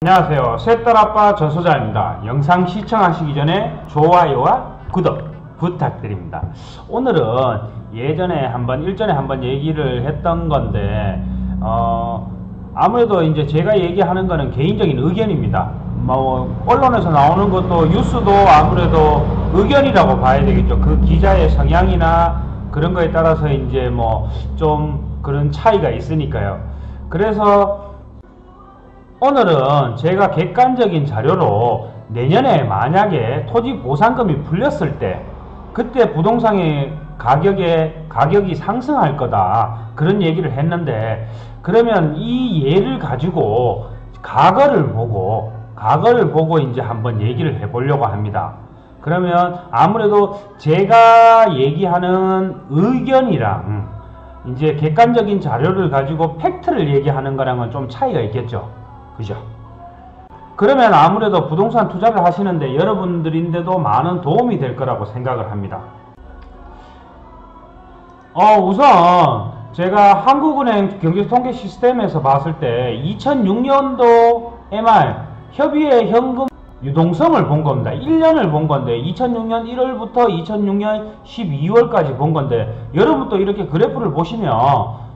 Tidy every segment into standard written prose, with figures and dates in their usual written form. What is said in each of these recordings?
안녕하세요. 셋딸아빠 전소장입니다. 영상 시청하시기 전에 좋아요와 구독 부탁드립니다. 오늘은 일전에 한번 얘기를 했던 건데 아무래도 이제 제가 얘기하는 거는 개인적인 의견입니다. 언론에서 나오는 것도 뉴스도 아무래도 의견이라고 봐야 되겠죠. 그 기자의 성향이나 그런 거에 따라서 이제 좀 그런 차이가 있으니까요. 그래서 오늘은 제가 객관적인 자료로 내년에 만약에 토지 보상금이 풀렸을 때 그때 부동산의 가격이 상승할 거다, 그런 얘기를 했는데, 그러면 이 예를 가지고 과거를 보고 이제 한번 얘기를 해보려고 합니다. 그러면 아무래도 제가 얘기하는 의견이랑 이제 객관적인 자료를 가지고 팩트를 얘기하는 거랑은 좀 차이가 있겠죠. 그죠? 그러면 아무래도 부동산 투자를 하시는데 여러분들인데도 많은 도움이 될 거라고 생각을 합니다. 우선 제가 한국은행 경제통계 시스템에서 봤을 때 2006년도 MR 협의회 현금 유동성을 본 겁니다. 1년을 본 건데 2006년 1월부터 2006년 12월까지 본 건데, 여러분도 이렇게 그래프를 보시면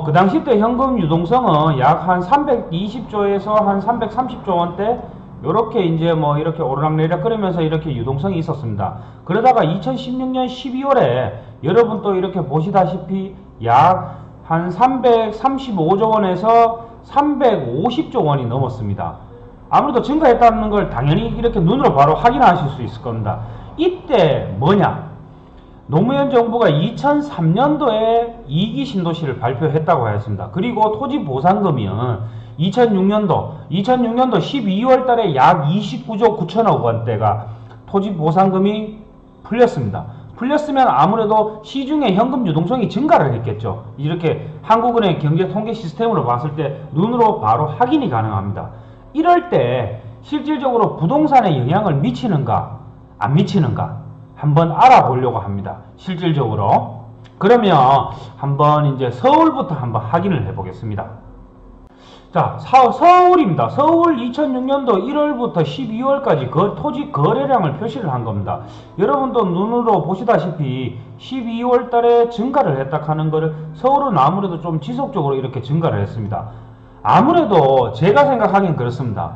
그 당시 때 현금 유동성은 약 한 320조에서 한 330조 원대 요렇게 이제 이렇게 오르락내리락 그러면서 이렇게 유동성이 있었습니다. 그러다가 2016년 12월에 여러분 또 이렇게 보시다시피 약 한 335조 원에서 350조 원이 넘었습니다. 아무래도 증가했다는 걸 당연히 이렇게 눈으로 바로 확인하실 수 있을 겁니다. 이때 뭐냐? 노무현 정부가 2003년도에 2기 신도시를 발표했다고 하였습니다. 그리고 토지 보상금은 2006년도 12월 달에 약 29조 9천억 원대가 토지 보상금이 풀렸습니다. 풀렸으면 아무래도 시중에 현금 유동성이 증가를 했겠죠. 이렇게 한국은행 경제통계 시스템으로 봤을 때 눈으로 바로 확인이 가능합니다. 이럴 때 실질적으로 부동산에 영향을 미치는가 안 미치는가 한번 알아보려고 합니다. 실질적으로. 그러면 한번 이제 서울부터 한번 확인을 해 보겠습니다. 자, 서울입니다. 서울 2006년도 1월부터 12월까지 토지 거래량을 표시를 한 겁니다. 여러분도 눈으로 보시다시피 12월 달에 증가를 했다 하는 거를, 서울은 아무래도 좀 지속적으로 이렇게 증가를 했습니다. 아무래도 제가 생각하기엔 그렇습니다.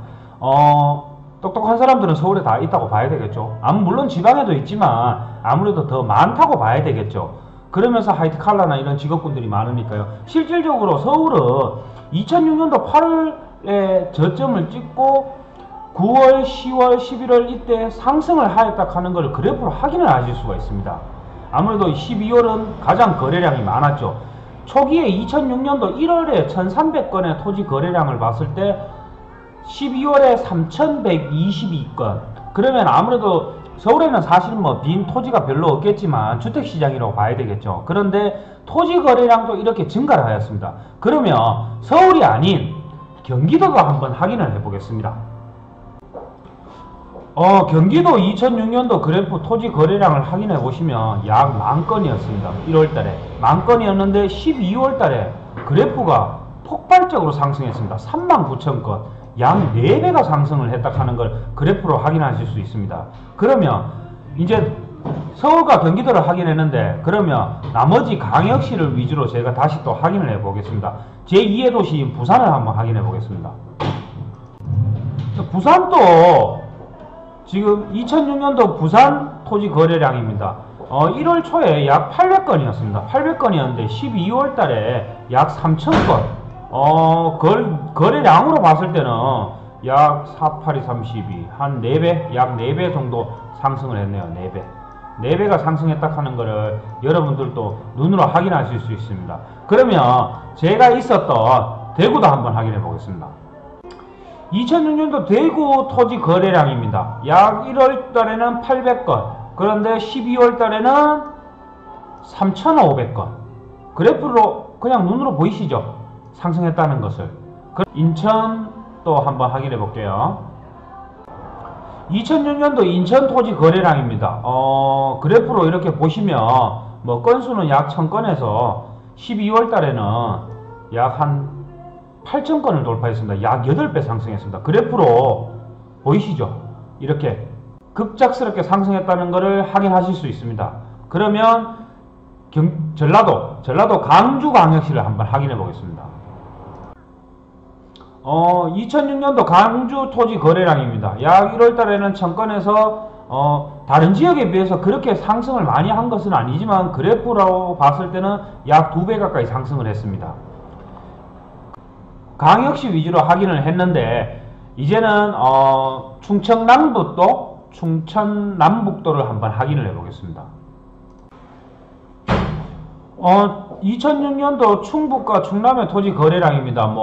똑똑한 사람들은 서울에 다 있다고 봐야 되겠죠. 물론 지방에도 있지만 아무래도 더 많다고 봐야 되겠죠. 그러면서 하이트칼라나 이런 직업군들이 많으니까요. 실질적으로 서울은 2006년도 8월에 저점을 찍고 9월, 10월, 11월 이때 상승을 하였다 하는 것을 그래프로 확인을 하실 수가 있습니다. 아무래도 12월은 가장 거래량이 많았죠. 초기에 2006년도 1월에 1300건의 토지 거래량을 봤을 때 12월에 3122건. 그러면 아무래도 서울에는 사실 빈 토지가 별로 없겠지만 주택시장이라고 봐야 되겠죠. 그런데 토지 거래량도 이렇게 증가를 하였습니다. 그러면 서울이 아닌 경기도도 한번 확인을 해 보겠습니다. 경기도 2006년도 그래프 토지 거래량을 확인해 보시면 약 10,000건이었습니다. 1월달에 10,000건이었는데 12월달에 그래프가 폭발적으로 상승했습니다. 39,000건. 약 4배가 상승을 했다 하는 걸 그래프로 확인하실 수 있습니다. 그러면 이제 서울과 경기도를 확인했는데, 그러면 나머지 광역시를 위주로 제가 다시 또 확인을 해 보겠습니다. 제2의 도시인 부산을 한번 확인해 보겠습니다. 부산도 지금 2006년도 부산 토지 거래량입니다. 1월 초에 약 800건이었습니다. 800건이었는데 12월 달에 약 3,000건. 거래량으로 봤을 때는 약 48, 32, 한 4배, 약 4배 정도 상승을 했네요. 4배. 4배가 상승했다 하는 거를 여러분들도 눈으로 확인하실 수 있습니다. 그러면 제가 있었던 대구도 한번 확인해 보겠습니다. 2006년도 대구 토지 거래량입니다. 약 1월 달에는 800건, 그런데 12월 달에는 3,500건. 그래프로 그냥 눈으로 보이시죠? 상승했다는 것을. 인천 또 한번 확인해 볼게요. 2006년도 인천 토지 거래량입니다. 그래프로 이렇게 보시면 건수는 약 1000건에서 12월 달에는 약 한 8,000건을 돌파했습니다. 약 8배 상승했습니다. 그래프로 보이시죠? 이렇게 급작스럽게 상승했다는 것을 확인하실 수 있습니다. 그러면 전라도 광주광역시를 한번 확인해 보겠습니다. 2006년도 광주 토지 거래량입니다. 약 1월달에는 1000건에서 다른 지역에 비해서 그렇게 상승을 많이 한 것은 아니지만 그래프로 봤을 때는 약 2배 가까이 상승을 했습니다. 광역시 위주로 확인을 했는데 이제는 충청남북도를 한번 확인을 해 보겠습니다. 2006년도 충북과 충남의 토지 거래량입니다.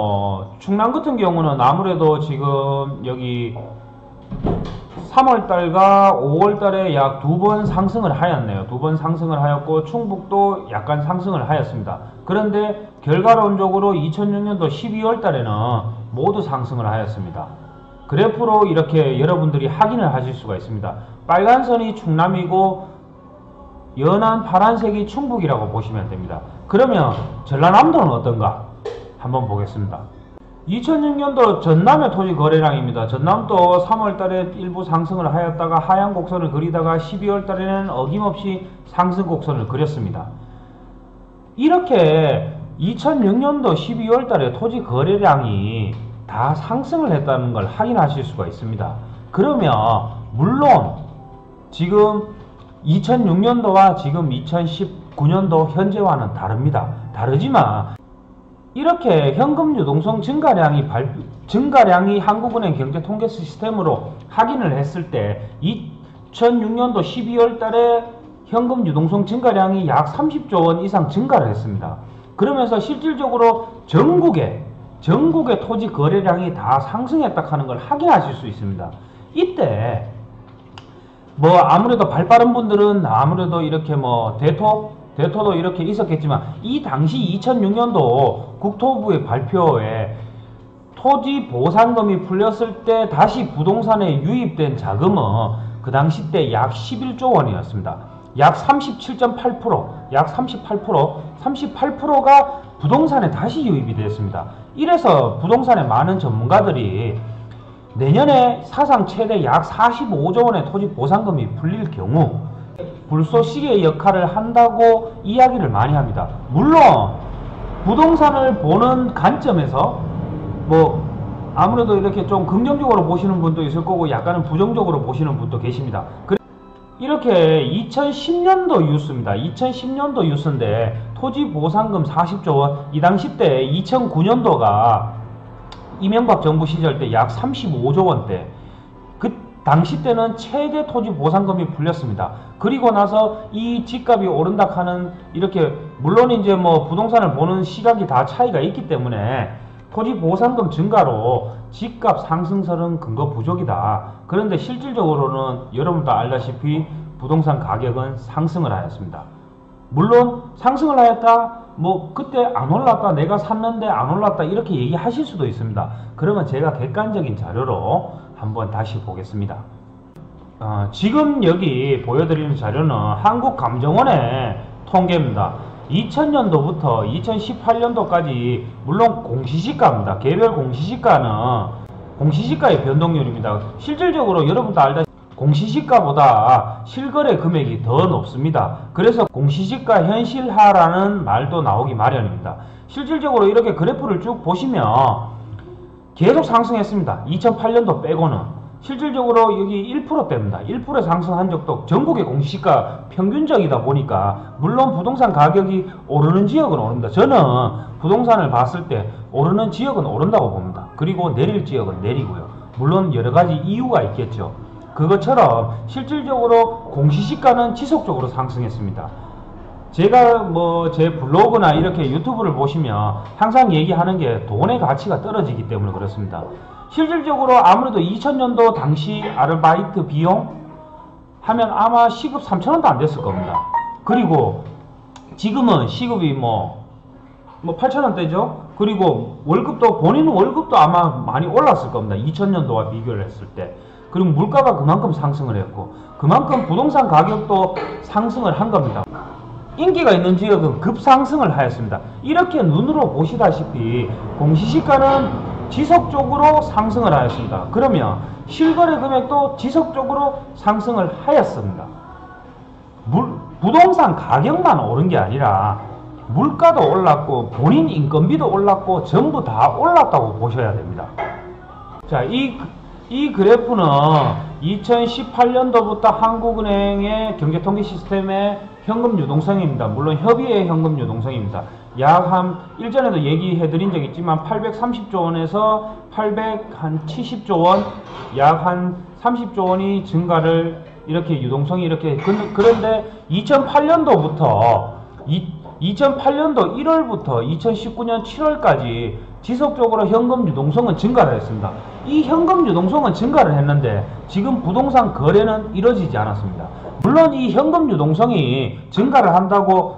충남 같은 경우는 아무래도 지금 여기 3월달과 5월달에 약 2번 상승을 하였네요. 2번 상승을 하였고 충북도 약간 상승을 하였습니다. 그런데 결과론적으로 2006년도 12월달에는 모두 상승을 하였습니다. 그래프로 이렇게 여러분들이 확인을 하실 수가 있습니다. 빨간 선이 충남이고 연한 파란색이 충북이라고 보시면 됩니다. 그러면 전라남도는 어떤가 한번 보겠습니다. 2006년도 전남의 토지 거래량입니다. 전남도 3월달에 일부 상승을 하였다가 하향 곡선을 그리다가 12월달에는 어김없이 상승 곡선을 그렸습니다. 이렇게 2006년도 12월달에 토지 거래량이 다 상승을 했다는 걸 확인하실 수가 있습니다. 그러면 물론 지금 2006년도와 지금 2019년도 현재와는 다릅니다. 다르지만 이렇게 현금 유동성 증가량이 한국은행 경제통계 시스템으로 확인을 했을 때 2006년도 12월 달에 현금 유동성 증가량이 약 30조 원 이상 증가를 했습니다. 그러면서 실질적으로 전국의 토지 거래량이 다 상승했다 하는 걸 확인하실 수 있습니다. 이때 아무래도 발 빠른 분들은 아무래도 이렇게 대토도 이렇게 있었겠지만 이 당시 2006년도 국토부의 발표에 토지 보상금이 풀렸을 때 다시 부동산에 유입된 자금은 그 당시 때 약 11조 원이었습니다. 약 38%가 부동산에 다시 유입이 되었습니다. 이래서 부동산의 많은 전문가들이 내년에 사상 최대 약 45조 원의 토지 보상금이 풀릴 경우 불쏘시개의 역할을 한다고 이야기를 많이 합니다. 물론 부동산을 보는 관점에서 아무래도 이렇게 좀 긍정적으로 보시는 분도 있을 거고 약간은 부정적으로 보시는 분도 계십니다. 이렇게 2010년도 뉴스입니다. 2010년도 뉴스인데 토지 보상금 40조 원, 이 당시 때 2009년도가 이명박 정부 시절 때 약 35조 원대, 그 당시 때는 최대 토지 보상금이 풀렸습니다. 그리고 나서 이 집값이 오른다 하는 이렇게 물론 이제 부동산을 보는 시각이 다 차이가 있기 때문에 토지 보상금 증가로 집값 상승설은 근거 부족이다. 그런데 실질적으로는 여러분도 알다시피 부동산 가격은 상승을 하였습니다. 물론 상승을 하였다, 그때 안 올랐다, 내가 샀는데 안 올랐다 이렇게 얘기하실 수도 있습니다. 그러면 제가 객관적인 자료로 한번 다시 보겠습니다. 지금 여기 보여드리는 자료는 한국감정원의 통계입니다. 2000년도부터 2018년도까지 물론 공시지가입니다. 개별 공시지가의 변동률입니다. 실질적으로 여러분도 알다시피 공시지가보다 실거래 금액이 더 높습니다. 그래서 공시지가 현실화라는 말도 나오기 마련입니다. 실질적으로 이렇게 그래프를 쭉 보시면 계속 상승했습니다. 2008년도 빼고는. 실질적으로 여기 1%대입니다. 1% 상승한 적도 전국의 공시지가 평균적이다 보니까 물론 부동산 가격이 오르는 지역은 오릅니다. 저는 부동산을 봤을 때 오르는 지역은 오른다고 봅니다. 그리고 내릴 지역은 내리고요. 물론 여러가지 이유가 있겠죠. 그것처럼 실질적으로 공시지가는 지속적으로 상승했습니다. 제가 제 블로그나 이렇게 유튜브를 보시면 항상 얘기하는 게 돈의 가치가 떨어지기 때문에 그렇습니다. 실질적으로 아무래도 2000년도 당시 아르바이트 비용 하면 아마 시급 3,000원도 안 됐을 겁니다. 그리고 지금은 시급이 8,000원대죠. 그리고 월급도 본인 월급도 아마 많이 올랐을 겁니다. 2000년도와 비교를 했을 때. 그리고 물가가 그만큼 상승을 했고 그만큼 부동산 가격도 상승을 한 겁니다. 인기가 있는 지역은 급상승을 하였습니다. 이렇게 눈으로 보시다시피 공시지가는 지속적으로 상승을 하였습니다. 그러면 실거래 금액도 지속적으로 상승을 하였습니다. 부동산 가격만 오른 게 아니라 물가도 올랐고 본인 인건비도 올랐고 전부 다 올랐다고 보셔야 됩니다. 자, 이 그래프는 2018년도부터 한국은행의 경제통계 시스템의 현금 유동성입니다. 물론 협의의 현금 유동성입니다. 약 한 일전에도 얘기해 드린 적이 있지만 830조 원에서 870조 원, 약 한 30조 원이 증가를 이렇게 유동성이 이렇게 그런데 2008년도 1월부터 2019년 7월까지 지속적으로 현금 유동성은 증가를 했습니다. 이 현금 유동성은 증가를 했는데 지금 부동산 거래는 이루어지지 않았습니다. 물론 이 현금 유동성이 증가를 한다고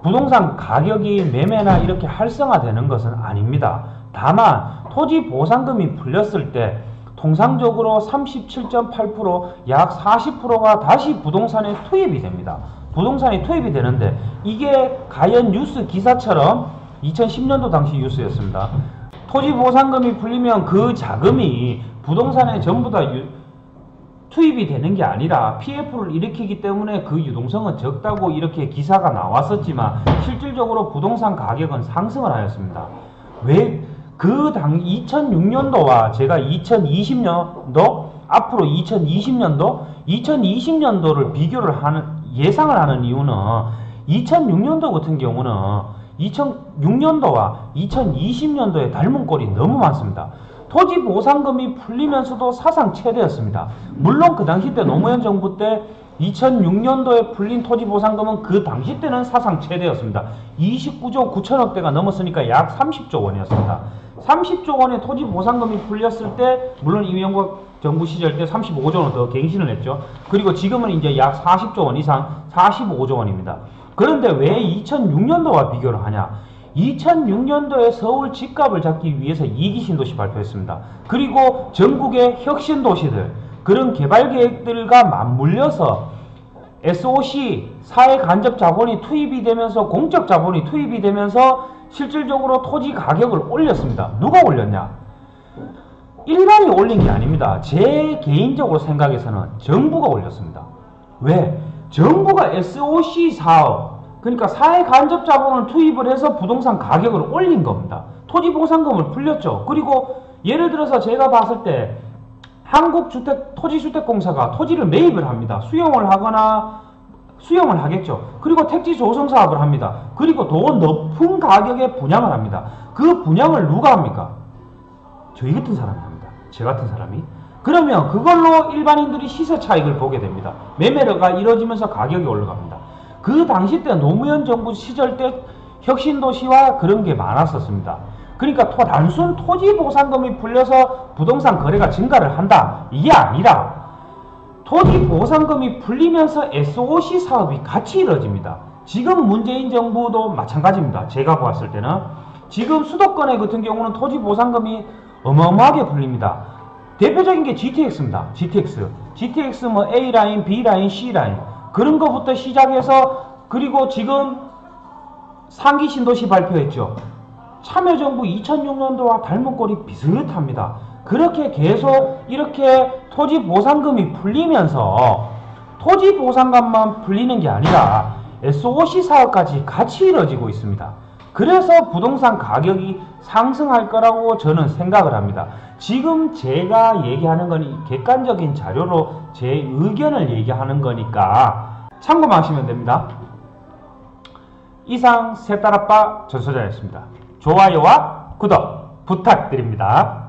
부동산 가격이 매매나 이렇게 활성화되는 것은 아닙니다. 다만 토지 보상금이 풀렸을 때 통상적으로 37.8% 약 40%가 다시 부동산에 투입이 됩니다. 부동산이 투입이 되는데 이게 과연 뉴스 기사처럼 2010년도 당시 뉴스였습니다. 토지 보상금이 풀리면 그 자금이 부동산에 전부 다 투입이 되는 게 아니라 PF를 일으키기 때문에 그 유동성은 적다고 이렇게 기사가 나왔었지만 실질적으로 부동산 가격은 상승을 하였습니다. 왜? 그 2006년도와 제가 2020년도 앞으로 2020년도를 비교를 하는 예상을 하는 이유는 2006년도 같은 경우는 2006년도와 2020년도의 닮은 꼴이 너무 많습니다. 토지 보상금이 풀리면서도 사상 최대였습니다. 물론 그 당시 때 노무현 정부 때 2006년도에 풀린 토지 보상금은 그 당시 때는 사상 최대였습니다. 29조 9천억 대가 넘었으니까 약 30조 원이었습니다. 30조 원의 토지 보상금이 풀렸을 때 물론 이명박 정부 시절 때 35조 원 더 갱신을 했죠. 그리고 지금은 이제 약 40조 원 이상 45조 원입니다. 그런데 왜 2006년도와 비교를 하냐? 2006년도에 서울 집값을 잡기 위해서 2기 신도시 발표했습니다. 그리고 전국의 혁신도시들 그런 개발계획들과 맞물려서 SOC 사회간접자본이 투입이 되면서 공적자본이 투입이 되면서 실질적으로 토지 가격을 올렸습니다. 누가 올렸냐? 일반이 올린 게 아닙니다. 제 개인적으로 생각에서는 정부가 올렸습니다. 왜? 정부가 SOC 사업 그러니까 사회간접자본을 투입을 해서 부동산 가격을 올린 겁니다. 토지보상금을 풀렸죠. 그리고 예를 들어서 제가 봤을 때 한국토지주택공사가 토지를 매입을 합니다. 수용을 하겠죠. 그리고 택지 조성 사업을 합니다. 그리고 더 높은 가격에 분양을 합니다. 그 분양을 누가 합니까? 저희 같은 사람이 합니다. 제 같은 사람이. 그러면 그걸로 일반인들이 시세 차익을 보게 됩니다. 매매가 이루어지면서 가격이 올라갑니다. 그 당시 때 노무현 정부 시절 때 혁신도시와 그런 게 많았었습니다. 그러니까 단순 토지 보상금이 풀려서 부동산 거래가 증가를 한다. 이게 아니라 토지 보상금이 풀리면서 SOC 사업이 같이 이루어집니다. 지금 문재인 정부도 마찬가지입니다. 제가 봤을 때는 지금 수도권의 같은 경우는 토지 보상금이 어마어마하게 풀립니다. 대표적인 게 GTX입니다. GTX 뭐 A라인, B라인, C라인 그런 거부터 시작해서 그리고 지금 상기 신도시 발표했죠. 참여정부 2006년도와 닮은 꼴이 비슷합니다. 그렇게 계속 이렇게 토지 보상금이 풀리면서 토지 보상금만 풀리는 게 아니라 SOC 사업까지 같이 이루어지고 있습니다. 그래서 부동산 가격이 상승할 거라고 저는 생각을 합니다. 지금 제가 얘기하는 건 객관적인 자료로 제 의견을 얘기하는 거니까 참고만 하시면 됩니다. 이상 새딸아빠 전소장이었습니다. 좋아요와 구독 부탁드립니다.